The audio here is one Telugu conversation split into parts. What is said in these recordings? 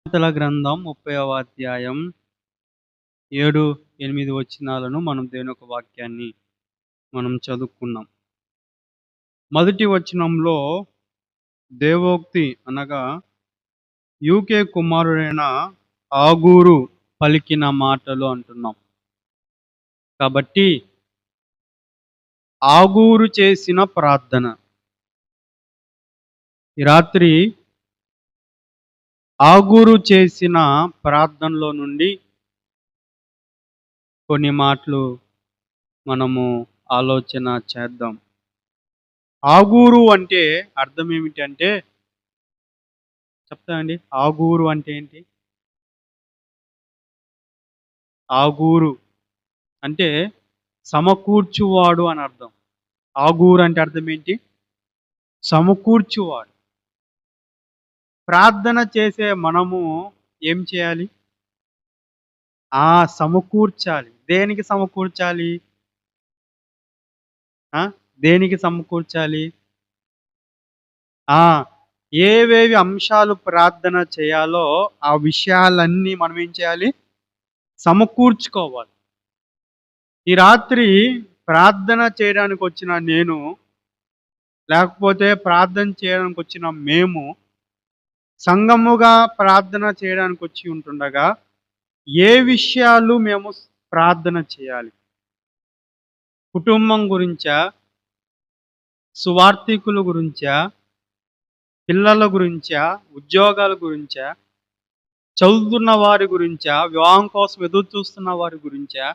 సామెతల గ్రంథం 30వ అధ్యాయం 7, 8 వచనాలను మనం దేవుని యొక్క వాక్యాన్ని మనం చదువుకున్నాం. మొదటి వచనంలో దేవోక్తి అనగా యూకే కుమారుడైన ఆగూరు పలికిన మాటలు అంటున్నాం. కాబట్టి ఆగూరు చేసిన ప్రార్థన. ఈ రాత్రి ఆగూరు చేసిన ప్రార్థనలో నుండి కొన్ని మాటలు మనము ఆలోచన చేద్దాం. ఆగూరు అంటే అర్థం ఏమిటి అంటే చెప్తానండి. ఆగూరు అంటే ఏంటి? ఆగూరు అంటే సమకూర్చువాడు అని అర్థం. ఆగూరు అంటే అర్థం ఏంటి? సమకూర్చువాడు. ప్రార్థన చేసే మనము ఏం చేయాలి? సమకూర్చాలి. దేనికి సమకూర్చాలి? దేనికి సమకూర్చాలి? ఏవేవి అంశాలు ప్రార్థన చేయాలో ఆ విషయాలన్నీ మనం ఏం చేయాలి? సమకూర్చుకోవాలి. ఈ రాత్రి ప్రార్థన చేయడానికి వచ్చిన నేను, లేకపోతే ప్రార్థన చేయడానికి వచ్చిన మేము సంఘముగా ప్రార్థన చేయడానికి వచ్చి ఉంటుండగా ఏ విషయాలు మేము ప్రార్థన చేయాలి? కుటుంబం గురించా? సువార్థికుల గురించా? పిల్లల గురించా? ఉద్యోగాల గురించా? చదువుతున్న వారి గురించా? వివాహం కోసం ఎదురు చూస్తున్న వారి గురించా?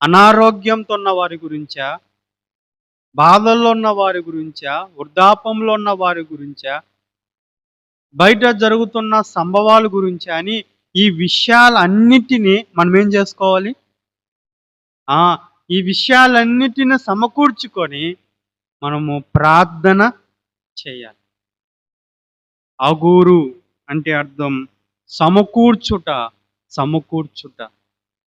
అనారోగ్యంతో ఉన్న వారి గురించా? బాధల్లో ఉన్న వారి గురించా? వృద్ధాపంలో ఉన్న వారి గురించా? బయట జరుగుతున్న సంభవాల గురించి అని ఈ విషయాలన్నిటినీ మనం ఏం చేసుకోవాలి? ఈ విషయాలన్నిటిని సమకూర్చుకొని మనము ప్రార్థన చేయాలి. ఆగూరు అంటే అర్థం సమకూర్చుట, సమకూర్చుట.